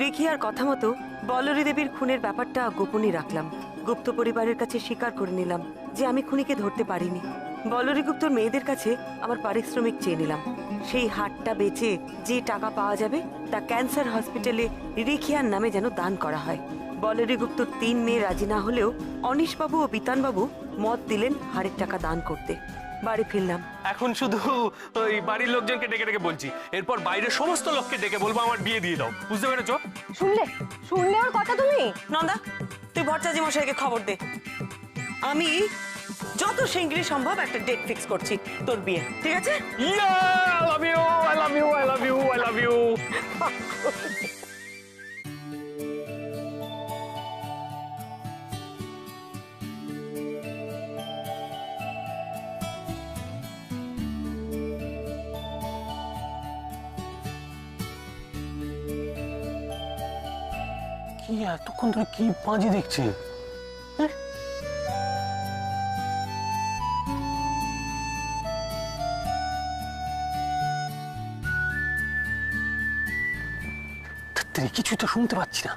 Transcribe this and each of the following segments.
রেখিয়ার কথা মতো বলরী দেবীর খুনের ব্যাপারটা গোপনই রাখলাম। গুপ্ত পরিবারের কাছে স্বীকার করে নিলাম যে আমি খুনিকে ধরতে পারিনি। বলরী গুপ্তর মেয়েদের কাছে আমার পারিশ্রমিক চেয়ে নিলাম। সেই হাটটা বেচে যে টাকা পাওয়া যাবে তা ক্যান্সার হসপিটালে রেখিয়ার নামে যেন দান করা হয়। বলরী গুপ্তর 3 মেয়ে রাজি না হলেও অনিশবাবু ও বিতানবাবু মত দিলেন হারের টাকা দান করতে। বাড়ি ফিরলাম। এখন শুধু ওই বাড়ির লোকজনকে ডেকে ডেকে বলছি, এরপর বাইরের সমস্ত লোককে ডেকে বলবো আমার বিয়ে দিয়ে দাও, বুঝতে পেরেছো? শুনলে ওর কথা তুমি? নন্দা, তুই ভট্টাচার্য মশাইকে খবর দে। আমি যত শিগগিরই সম্ভব একটা ডেট ফিক্স করছি তোর বিয়ে, ঠিক আছে? I love you, I love you, I love you, I love you. কি এতক্ষণ ধরে কি পাঁজি দেখছে? কিছুই তো শুনতে পাচ্ছি না।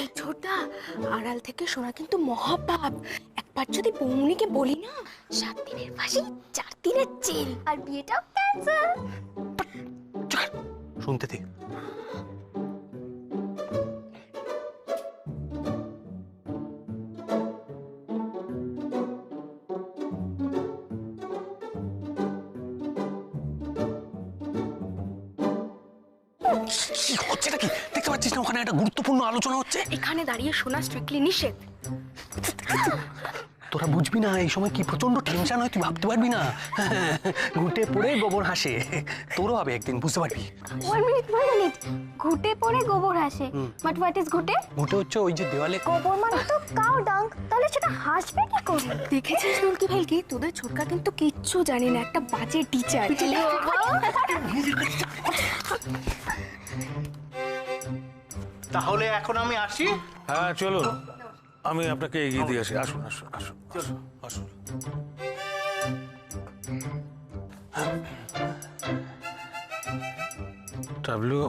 এই ছোটা আড়াল থেকে শোনা কিন্তু মহাপাপ। একবার যদি বৌমনিকে বলি না, 7 দিনের ফাঁসি 4 দিনের জেল আর বিয়েটাও ক্যান্সেল। শুনতে দে। কি হচ্ছে নাকি দেখতে পাচ্ছিস না? ওখানে একটা গুরুত্বপূর্ণ আলোচনা হচ্ছে। এখানে দাঁড়িয়ে শোনা স্ট্রিক্টলি নিষেধ। তোরা বুঝবি না এই সময় কি প্রচন্ড টেনশন হয়, তুই ভাবতে পারবি না। ঘুটে পড়ে গোবর হাসে, তোরও হবে একদিন, বুঝতে পারবি। 1 মিনিট। ঘুটে পড়ে গোবর হাসে। বাট হোয়াট ইজ ঘুটে? ঘুটে হচ্ছে ওই যে দেওয়ালে গোবর মানে তো কাউ ডাং, তাহলে সেটা হাসবে কি করে? দেখেছিস নুনকি ভাইকে? তোদের ছোটকা কিন্তু কিচ্ছু জানি না, একটা বাজে টিচার। তাহলে এখন আমি আসি। হ্যাঁ চলুন, আমি আপনাকে এগিয়ে দিয়ে আসি। আসুন আসুন আসুন আসুন আসুন। ডাবলু,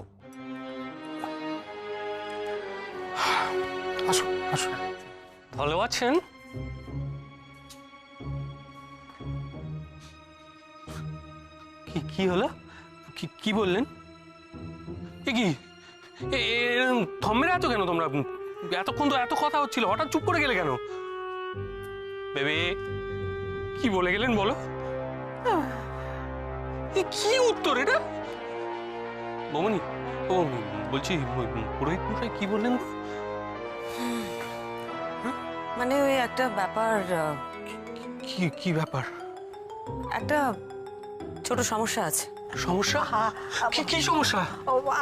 আসুন আসুন। ভালো আছেন? কি হলো? কি বললেন? এ কি থমেরা এত কেন তোমরা? এতক্ষণ তো এত কথা হচ্ছিল, হঠাৎ চুপ করে গেলে কেন? বেবি কি বলে গেলেন বলো? কি উত্তর এটা? বৌমনি, ও বলছি পুরোহিত মশাই কি বললেন? মানে ওই একটা ব্যাপার। কি ব্যাপার? একটা ছোট সমস্যা আছে। সমস্যা? কি সমস্যা?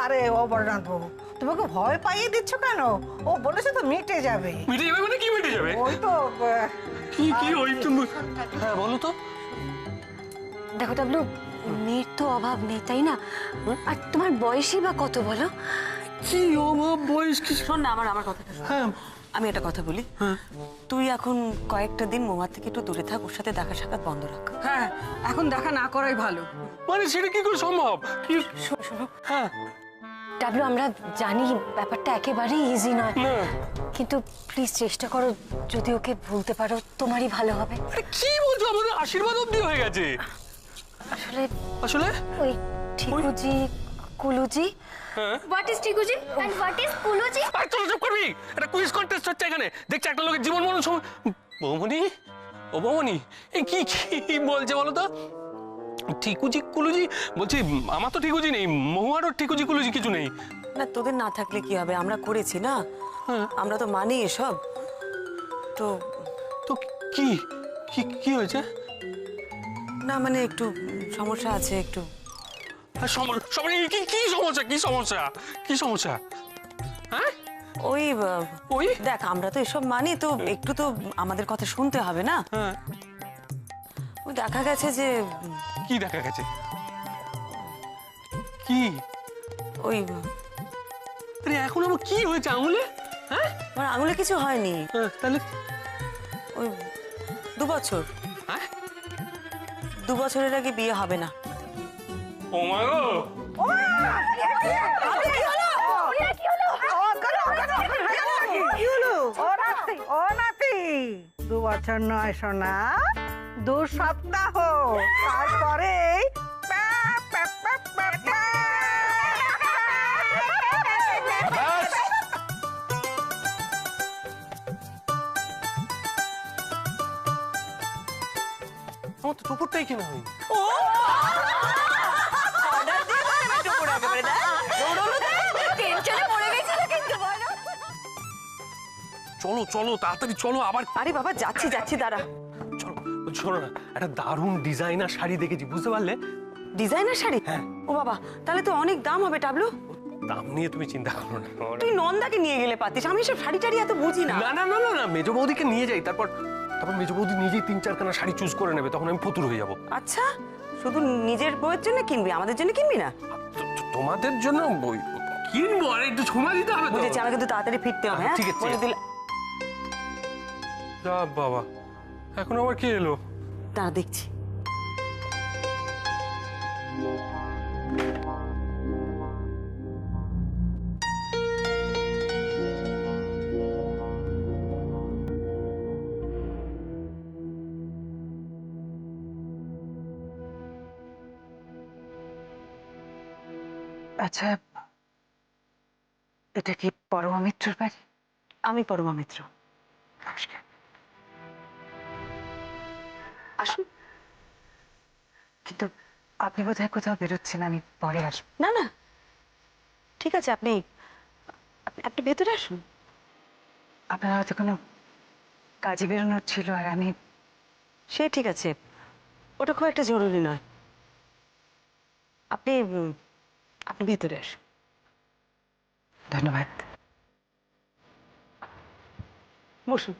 আরে ও বলরাম বাবু, তোমাকে ভয় পাইয়ে দিচ্ছ কেন? ও বলেছে তো মিটে যাবে। মিটে যাবে মানে কি মিটে যাবে? ওই তো কি ওই তুমি? হ্যাঁ বলো তো। দেখো ডাবলু, মেয়ের তো অভাব নেই, তাই না? আর তোমার বয়সই বা কত বলো? কি অভাব বয়স? কি? শোন না, আমার কথা। হ্যাঁ আমি একটা কথা বলি। তুই এখন কয়েকটা দিন মহুয়ার থেকে একটু দূরে থাক, ওর সাথে দেখা সাক্ষাৎ বন্ধ রাখ। হ্যাঁ, এখন দেখা না করাই ভালো। মানে সেটা কি করে সম্ভব? কি? শোনো হ্যাঁ ডাবলু, আমরা জানি ব্যাপারটা একেবারেই ইজি নয়, কিন্তু প্লিজ চেষ্টা করো, যদি ওকে ভুলতে পারো তোমারই ভালো হবে। আরে কি বলছো? আমাদের আশীর্বাদ অব্দি হয়ে গেছে। আসলে ওই ঠিকুজি কুলুজি। হোয়াট ইজ ঠিকুজি এন্ড হোয়াট ইজ কুলুজি? আরে চলো চুপ করবি। একটা কুইজ কন্টেস্ট হচ্ছে এখানে, দেখছি একটা লোকের জীবন মরণ সময়। বৌমনি, ও বৌমনি, এই কি বলছে বলো তো? ঠিকুজি কুলুজি বলছি, আমার তো ঠিকুজি নেই, মহুয়ারও ঠিকুজি কুলুজি কিছু নেই। না, তোদের না থাকলে কি হবে? আমরা করেছি না, আমরা তো মানি এসব। তো তো কি হয়েছে? না মানে একটু সমস্যা আছে একটু। কি সমস্যা? কি সমস্যা? হ্যাঁ ওই ওই দেখ আমরা তো এসব মানি, তো একটু তো আমাদের কথা শুনতে হবে না। হ্যাঁ ওই দেখা গেছে যে কি দেখা গেছে? কি? ওই আরে এখন আমার কি হয়েছে আঙুলে? হ্যাঁ আমার আঙুলে কিছু হয়নি। তাহলে ওই 2 বছর, হ্যাঁ 2 বছরের আগে বিয়ে হবে না। ও মা গো ও নাতি 2 বছর নয় সোনা, 2 সপ্তাহ, তারপরে ব্যাস আমার তো টুকুরটাই কেনা হয়নি। চলো চলো তাড়াতাড়ি চলো, আবার আরে বাবা যাচ্ছি যাচ্ছি, দাঁড়া। চলো। শোনো না, একটা দারুণ ডিজাইনার শাড়ি দেখেছি, বুঝতে পারলে? ডিজাইনার শাড়ি? হ্যাঁ। ও বাবা, তাহলে তো অনেক দাম হবে টাবলু। দাম নিয়ে তুমি চিন্তা করো না। তুই নন্দাকে নিয়ে গেলে পাতিস, আমি সব শাড়ি টাড়ি এত বুঝি না। না না না না না, মেজ বৌদিকে নিয়ে যাই, তারপর মেজ বৌদি নিজেই 3-4খানা শাড়ি চুজ করে নেবে, তখন আমি ফতুর হয়ে যাবো। আচ্ছা, শুধু নিজের বউয়ের জন্য কিনবি, আমাদের জন্য কিনবি না? তোমাদের জন্য বই কিনবো, আর একটু সময় দিতে হবে তো। বুঝেছি, আমাকে কিন্তু তাড়াতাড়ি ফিরতে হবে। হ্যাঁ ঠিক আছে, বলে দিলে। যা বাবা, এখন আবার কি এলো? দাঁড়া দেখছি। আচ্ছা, এটা কি পরমা মিত্রর বাড়ি? আমি পরমা মিত্র। নমস্কার। আসুন। কিন্তু আপনি বোধহয় কোথাও বেরোচ্ছেন, আমি পরে আসবো। না না, ঠিক আছে, আপনি আপনি আপনি ভেতরে আসুন। আপনার হয়তো কোনো কাজে বেরোনোর ছিল, আর আমি সে ঠিক আছে, ওটা খুব একটা জরুরি নয়। আপনি আপনি ভেতরে আসুন। ধন্যবাদ। বসুন।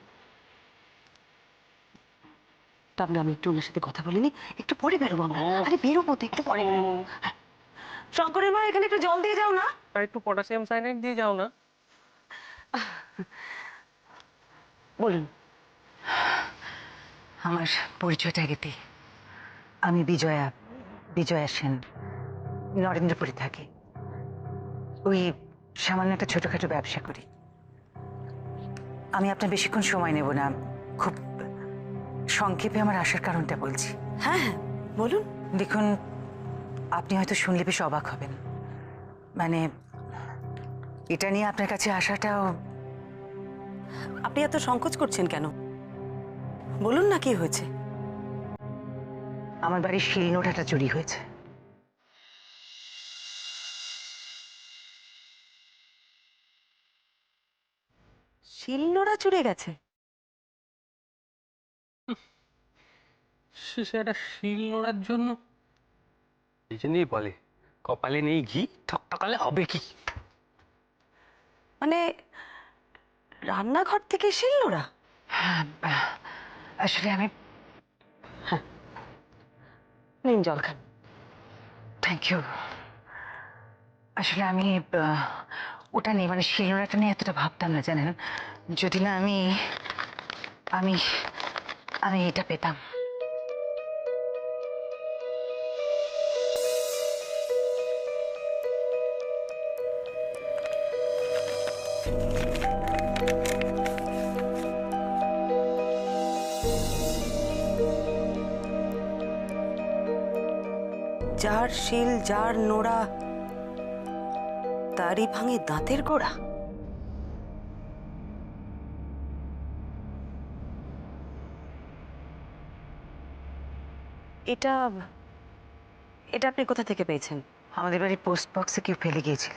তাহলে আমি একটু ওনার সাথে কথা বলিনি, একটু পরে বেরোবো আমরা। আরে বেরোবো তো, একটু পরে বেরোবো। হ্যাঁ। শঙ্করের মা, এখানে একটু জল দিয়ে যাও না। আর একটু পটাশিয়াম সায়ানাইড দিয়ে যাও না। বলুন। আমার পরিচয়টা আগে দিই। আমি বিজয়া, বিজয়া সেন, নরেন্দ্রপুরে থাকি। ওই সামান্য একটা ছোটখাটো ব্যবসা করি। আমি আপনার বেশিক্ষণ সময় নেব না, খুব সংক্ষেপে আমার আসার কারণটা বলছি। হ্যাঁ হ্যাঁ বলুন। দেখুন, আপনি হয়তো শুনলে বেশ অবাক হবেন, মানে এটা নিয়ে আপনার কাছে আসাটাও। আপনি এত সংকোচ করছেন কেন? বলুন না, কি হয়েছে? আমার বাড়ির শিলনোড়াটা চুরি হয়েছে। শিলনোড়া চুরে গেছে? সেটা শিল নোড়ার জন্য এই জন্যই বলে কপালে নেই ঘি, ঠকঠকালে হবে কি। মানে রান্নাঘর থেকে শিলনোড়া? হ্যাঁ, আসলে আমি। নিন জল খান। Thank you. আসলে আমি ওটা নিয়ে, মানে শিলনোড়াটা নিয়ে এতটা ভাবতাম না, জানেন। যদি না আমি আমি আমি এটা পেতাম। যার শিল, যার নোড়া, তারই ভাঙে দাঁতের গোড়া। এটা এটা আপনি কোথা থেকে পেয়েছেন? আমাদের বাড়ির পোস্ট বক্সে কেউ ফেলে গিয়েছিল।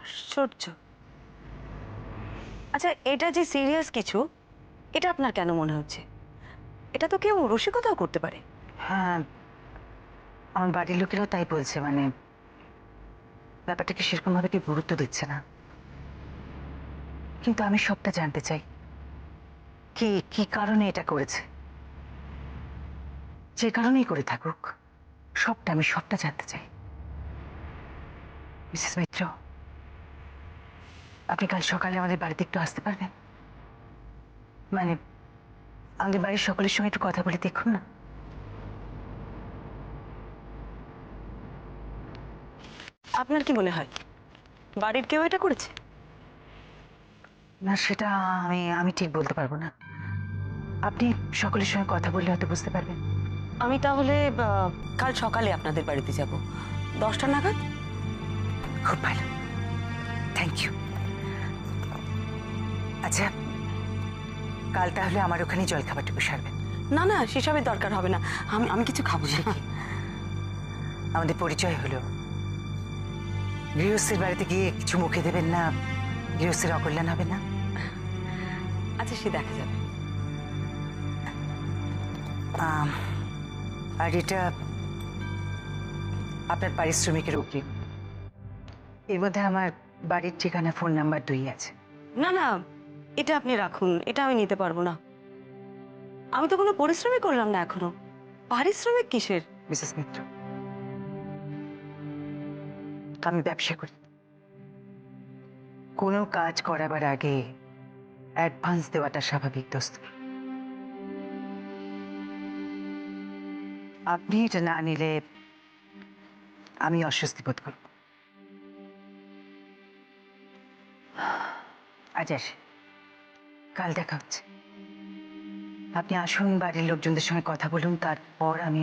আশ্চর্য। আচ্ছা, এটা যে সিরিয়াস কিছু, এটা আপনার কেন মনে হচ্ছে? এটা তো কেউ রসিকতাও করতে পারে। হ্যাঁ, আমার বাড়ির লোকেরাও তাই বলছে, মানে ব্যাপারটাকে সেরকম ভাবে কেউ গুরুত্ব দিচ্ছে না, কিন্তু আমি সবটা জানতে চাই। কে কি কারণে এটা করেছে, যে কারণেই করে থাকুক, আমি সবটা জানতে চাই। মিসেস মিত্র, আপনি কাল সকালে আমাদের বাড়িতে একটু আসতে পারবেন? মানে আমাদের বাড়ির সকলের সঙ্গে একটু কথা বলে দেখুন না। আপনার কি মনে হয় বাড়ির কেউ এটা করেছে? না, সেটা আমি ঠিক বলতে পারবো না। আপনি সকলের সঙ্গে কথা বললে হয়তো বুঝতে পারবেন। আমি তাহলে কাল সকালে আপনাদের বাড়িতে যাব 10টা নাগাদ। খুব ভালো, থ্যাংক ইউ। আচ্ছা, কাল তাহলে আমার ওখানে জলখাবারটুকু সারবেন। না না, সেসবের দরকার হবে না, আমি আমি কিছু খাবো না। আমাদের পরিচয় হলো, গৃহস্থের বাড়িতে গিয়ে কিছু মুখে দেবেন না, গৃহস্থের অকল্যাণ হবে না। আচ্ছা, সে দেখা যাবে। আর এটা আপনার পারিশ্রমিকের অগ্রিম। এর মধ্যে আমার বাড়ির ঠিকানা, ফোন নাম্বার 2 আছে। না না, এটা আপনি রাখুন, এটা আমি নিতে পারবো না। আমি তো কোনো পরিশ্রমই করলাম না এখনো। পারিশ্রমিক কিসের? মিসেস মিত্র, আমি ব্যবসা করি। কোনো কাজ করাবার আগে অ্যাডভান্স দেওয়াটা স্বাভাবিক দস্তুর। আপনি এটা না নিলে আমি অস্বস্তি বোধ করব। আজ আসে, কাল দেখা হচ্ছে। আপনি আসুন, বাড়ির লোকজনদের সঙ্গে কথা বলুন, তারপর আমি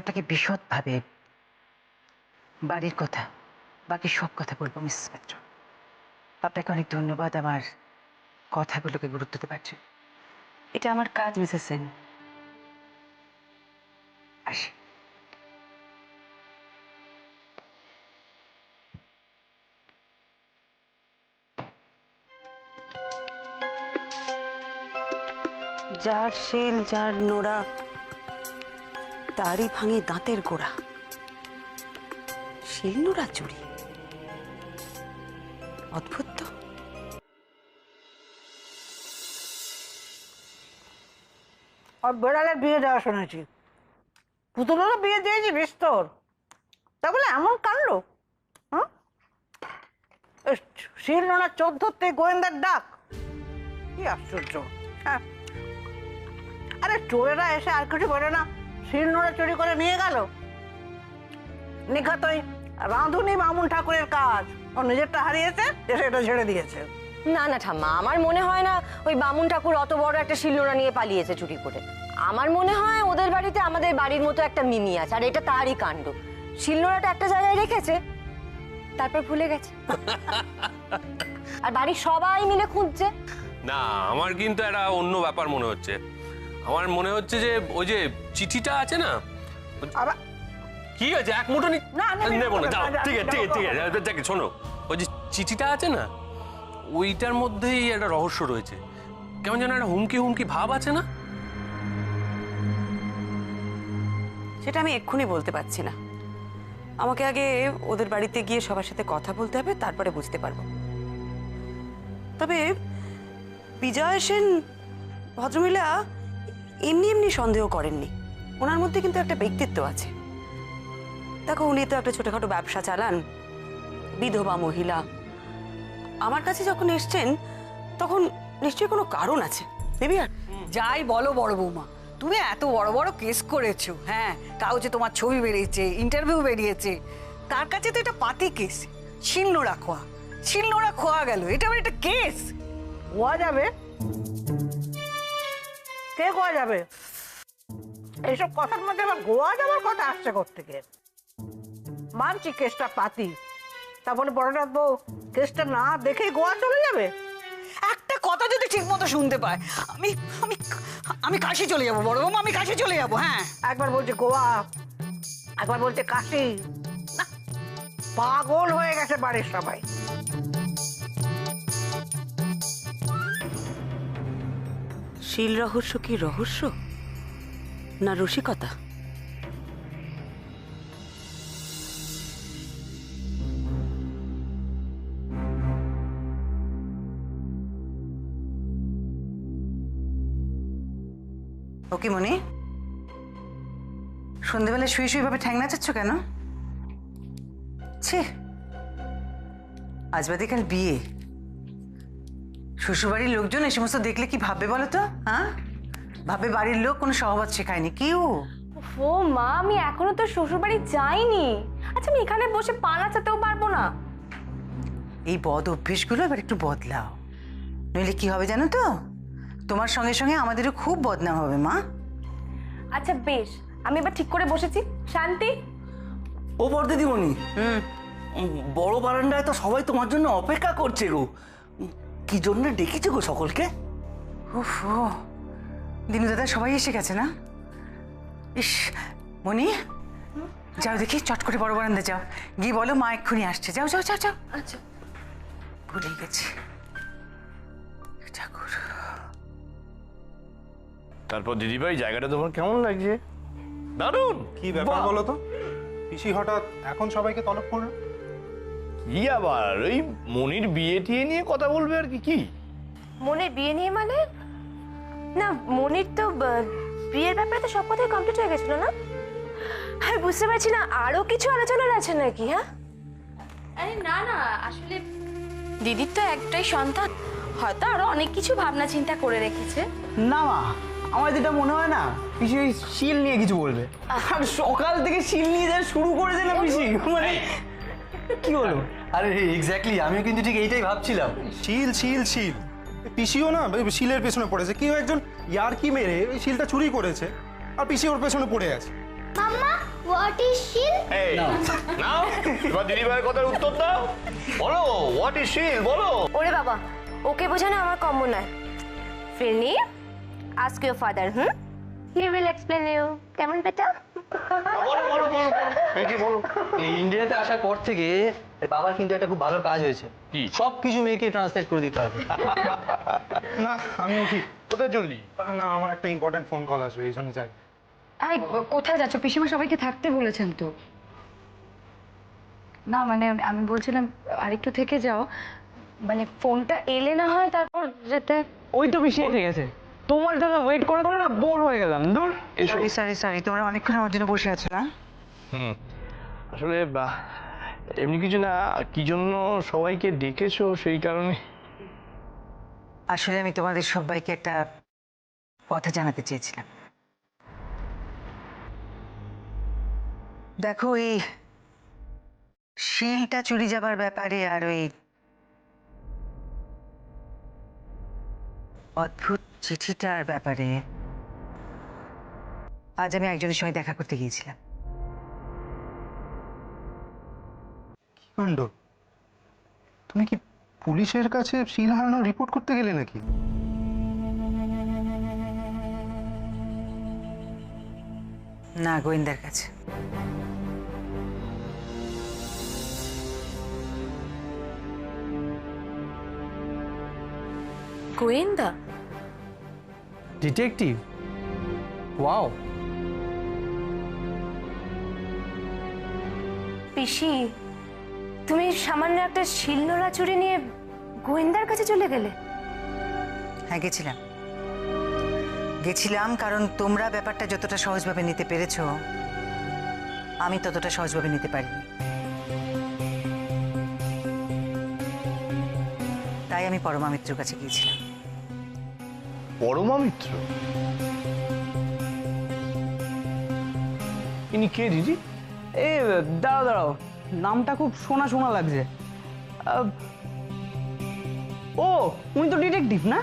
আপনাকে বিশদভাবে বাড়ির কথা, বাকি সব কথা বলবো। মিসেস মিত্র, আপনাকে অনেক ধন্যবাদ আমার কথাগুলোকে গুরুত্ব দেওয়ার জন্য। এটা আমার কাজ, মিসেস সেন। আসি। যার শেল, যার নোড়া, তারই ভাঙে দাঁতের গোড়া। শিল নোড়া চুরি, অদ্ভুত তো। আর বেড়ালের বিয়ে দেওয়া শুনেছি। পুতুলেরও বিয়ে দিয়েছি বিস্তর। তা বলে এমন কাণ্ড, হ্যাঁ? শিলনোড়া 14তে গোয়েন্দার ডাক, কি আশ্চর্য। হ্যাঁ, আরে চোরেরা এসে আর কিছু বলে না, শিলনোড়া চুরি করে নিয়ে গেল। নিখাত ওই রাঁধুনি বামুন ঠাকুরের কাজ। ও নিজেরটা হারিয়েছে, এসে এটা ছেড়ে দিয়েছে। না না ঠাম্মা, আমার মনে হয় না ওই বামুন ঠাকুর অত বড় একটা শিলনোড়া নিয়ে পালিয়েছে চুরি করে। আমার মনে হয় ওদের বাড়িতে আমাদের বাড়ির মতো একটা মিমি আছে, আর এটা তারই কাণ্ড। শিলনোড়াটা একটা জায়গায় রেখেছে, তারপর ভুলে গেছে, আর বাড়ির সবাই মিলে খুঁজছে। না, আমার কিন্তু একটা অন্য ব্যাপার মনে হচ্ছে। আমার মনে হচ্ছে যে ওই যে চিঠিটা আছে না, আবার কি আছে, এক মুঠো না, নেবো না, যাও, না, ঠিক আছে ঠিক আছে ঠিক আছে, দেখে শোনো, ওই যে চিঠিটা আছে না, ওইটার মধ্যেই একটা রহস্য রয়েছে। কেমন যেন একটা হুমকি হুমকি ভাব আছে না? সেটা আমি এক্ষুনি বলতে পারছি না। আমাকে আগে ওদের বাড়িতে গিয়ে সবার সাথে কথা বলতে হবে, তারপরে বুঝতে পারবো। তবে বিজয় সেন ভদ্রমহিলা এমনি এমনি সন্দেহ করেননি। ওনার মধ্যে কিন্তু একটা ব্যক্তিত্ব আছে। দেখো, উনি তো একটা ছোটখাটো ব্যবসা চালান, বিধবা মহিলা। আমার কাছে যখন এসছেন তখন নিশ্চয়ই কোনো কারণ আছে। দেবী, আর যাই বলো বড় বৌমা, তুমি এত বড় বড় কেস করেছো, হ্যাঁ, কাগজে তোমার ছবি বেরিয়েছে, ইন্টারভিউ বেরিয়েছে, তার কাছে তো এটা পাতি কেস। শিলনোড়া খোয়া গেল, এটা আবার একটা কেস। খোয়া যাবে? কে খোয়া যাবে? এইসব কথার মধ্যে আবার গোয়া যাওয়ার কথা আসছে কোত্থেকে? মানছি কেসটা পাতি, তারপরে বড়নাথ বউ কেসটা না দেখেই গোয়া চলে যাবে? একটা কথা যদি ঠিক মতো শুনতে পায়, আমি আমি আমি কাশি চলে যাবো বড় বৌমা, আমি কাশি চলে যাবো। হ্যাঁ, একবার বলছে গোয়া, একবার বলছে কাশি। না, পাগল হয়ে গেছে বাড়ির সবাই। শিল রহস্য কি রহস্য না রসিকতা? ওকে মনি, সন্ধেবেলা শুয়ে শুয়ে ভাবে ঠ্যাং নাচাচ্ছ কেন? ছি, আজ বাদে কাল বিয়ে, শ্বশুরবাড়ির লোকজন এই সমস্ত দেখলে কি ভাববে বলো তো? হ্যাঁ, ভাবে বাড়ির লোক কোনো সহবত শেখায়নি কেউ। ও মা, আমি এখনো তো শ্বশুরবাড়ি যাইনি। আচ্ছা, আমি এখানে বসে পা নাচাতেও পারবো না? এই বদ অভ্যেসগুলো এবার একটু বদলাও, নইলে কি হবে জানো তো? তোমার সঙ্গে সঙ্গে আমাদেরও খুব বদনাম হবে মা। আচ্ছা বেশ, আমি এবার ঠিক করে বসেছি। শান্তি, ও বড়দিদিমণি, বড় বারান্দায় তো সবাই তোমার জন্য অপেক্ষা করছে গো। কি জন্য ডেকেছো গো সকলকে? উফ, দিনু দাদা সবাই এসে গেছে না? ইস, মনি যাও দেখি, চট করে বড় বারান্দা যাও, গিয়ে বলো মা এক্ষুনি আসছে। যাও যাও যাও যাও। আচ্ছা। ভুলে গেছি। ঠাকুর, তারপর দিদিভাই জায়গাটা তোমার কেমন লাগছে? দারুণ। কি ব্যাপার বলো তো, পিসি হঠাৎ এখন সবাইকে তলব করলো? কি আবার ওই মনির বিয়ে টিয়ে নিয়ে কথা বলবে আর কি? মনির বিয়ে নিয়ে মানে? না, মনির তো বিয়ের ব্যাপারে তো সব কথাই কমপ্লিট হয়ে গেছিল না? আমি বুঝতে পারছি না, আরো কিছু আলোচনার আছে নাকি? হ্যাঁ, আরে না না, আসলে দিদির তো একটাই সন্তান, হয়তো আরো অনেক কিছু ভাবনা চিন্তা করে রেখেছে। না মা, আমার যেটা মনে হয় না, পিসি ওই শিল নিয়ে কিছু বলবে। আর সকাল থেকে শিল নিয়ে যা শুরু করে দিল পিসি, মানে কি হলো? আরে এক্স্যাক্টলি, আমিও কিন্তু ঠিক এইটাই ভাবছিলাম। শিল শিল শিল, পিসিও না শিলের পেছনে পড়েছে। কেউ একজন ইয়ারকি মেরে ওই শিলটা চুরি করেছে, আর পিসি ওর পেছনে পড়ে আছে। মাম্মা, হোয়াট ইজ শিল? এই নাও, এবার দিদিভাইয়ের কথার উত্তর দাও। বলো, হোয়াট ইজ শিল বলো। ওরে বাবা, ওকে বোঝানো আমার কম্য নয়। Phirni, ask your father. He will explain you. কেমন বেটা? এই ইন্ডিয়াতে আসার পর থেকে বাবার কিন্তু একটা খুব ভালো কাজ হয়েছে। সব কিছু মেয়েকে ট্রান্সলেট করে দিতে হবে। না, আমিও ঠিক। কোথায় চললি? না, আমার একটা ইম্পর্টেন্ট ফোন কল আসবে, এই জন্য যাই। আই কোথায় যাচ্ছ? পিসিমা সবাইকে থাকতে বলেছেন তো। না মানে আমি বলছিলাম আরেকটু থেকে যাও, মানে ফোনটা এলে না হয় তারপর যেতে। ওই তো পিসি এসে গেছে, তোমার জন্য ওয়েট করে করে না বোর হয়ে গেলাম। দূর। সরি সরি সরি, তোমরা অনেকক্ষণ আমার জন্য বসে আছো না? আসলে এমনি কিছু না, কি জন্য সবাইকে ডেকেছো সেই কারণে। আসলে আমি তোমাদের সবাইকে একটা কথা জানাতে চেয়েছিলাম। দেখো, এই শিলটা চুরি যাবার ব্যাপারে আর ওই অদ্ভুত চিঠিটার ব্যাপারে আজ আমি একজনের সঙ্গে দেখা করতে গিয়েছিলাম। কি কাণ্ড, তুমি কি পুলিশের কাছে শিল হারানোর রিপোর্ট করতে গেলে নাকি? না, গোয়েন্দার কাছে। গোয়েন্দা? ডিটেকটিভ? ওয়াও। পিসি, তুমি সামান্য একটা শিলনোড়া চুরি নিয়ে গোয়েন্দার কাছে চলে গেলে? হ্যাঁ, গেছিলাম কারণ তোমরা ব্যাপারটা যতটা সহজভাবে নিতে পেরেছো, আমি ততটা সহজভাবে নিতে পারিনি। তাই আমি পরমা মিত্রের কাছে গিয়েছিলাম। পরমা মিত্র? ইনি কে দিদি? এ দাঁড়াও দাঁড়াও, নামটা খুব শোনা শোনা লাগছে। ও, উনি তো ডিটেকটিভ না?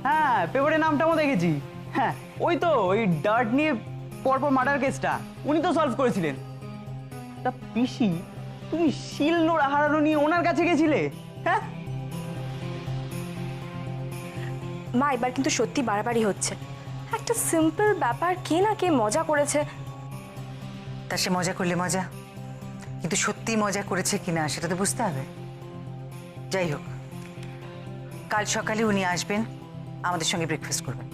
হ্যাঁ, পেপারে নামটাও দেখেছি। হ্যাঁ, ওই তো ওই ডার্ট নিয়ে পরপর মার্ডার কেসটা উনি তো সলভ করেছিলেন। তা পিসি, তুমি শিল নোড়া হারানো নিয়ে ওনার কাছে গেছিলে? হ্যাঁ মা, এবার কিন্তু সত্যি বাড়াবাড়ি হচ্ছে। একটা সিম্পল ব্যাপার কে না কে মজা করেছে। তা সে মজা করলে মজা, কিন্তু সত্যি মজা করেছে কিনা সেটা তো বুঝতে হবে। যাই হোক, কাল সকালে উনি আসবেন, আমাদের সঙ্গে ব্রেকফাস্ট করবেন।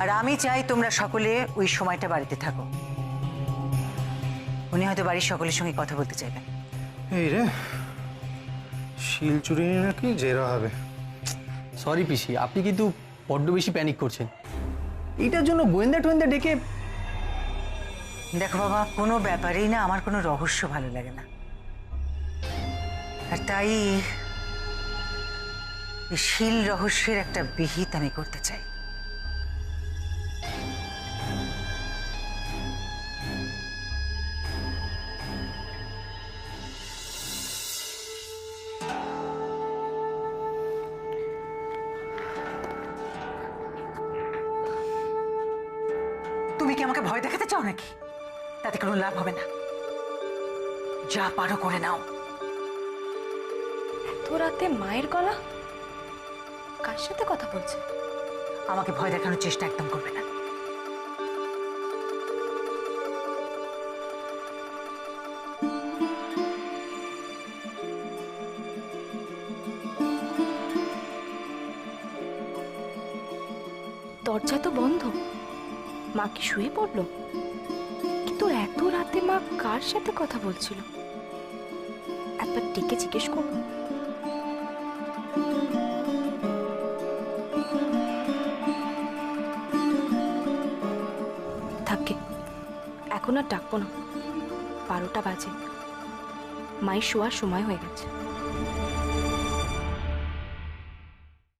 আর আমি চাই তোমরা সকলে ওই সময়টা বাড়িতে থাকো। উনি হয়তো বাড়ির সকলের সঙ্গে কথা বলতে চাইবেন। এই রে, শিল চুরি নিয়ে নাকি জেরা হবে। সরি পিসি, আপনি কিন্তু বড্ড বেশি প্যানিক করছেন। এটার জন্য গোয়েন্দা টোয়েন্দা ডেকে। দেখো বাবা, কোনো ব্যাপারেই না আমার কোনো রহস্য ভালো লাগে না, আর তাই এই শিল রহস্যের একটা বিহিত আমি করতে চাই। তুমি কি আমাকে ভয় দেখাতে চাও নাকি? তাতে কোনো লাভ হবে না, যা পারো করে নাও। এত রাতে মায়ের গলা, কার সাথে কথা বলছে? আমাকে ভয় দেখানোর চেষ্টা একদম করবে না। দরজা তো বন্ধ, মা কি শুয়ে পড়লো? কিন্তু এত রাতে মা কার সাথে কথা বলছিল? একবার ডেকে জিজ্ঞেস করবো। থাকে, এখন আর ডাকবো না, 12টা বাজে, মায়ের শোয়ার সময় হয়ে গেছে।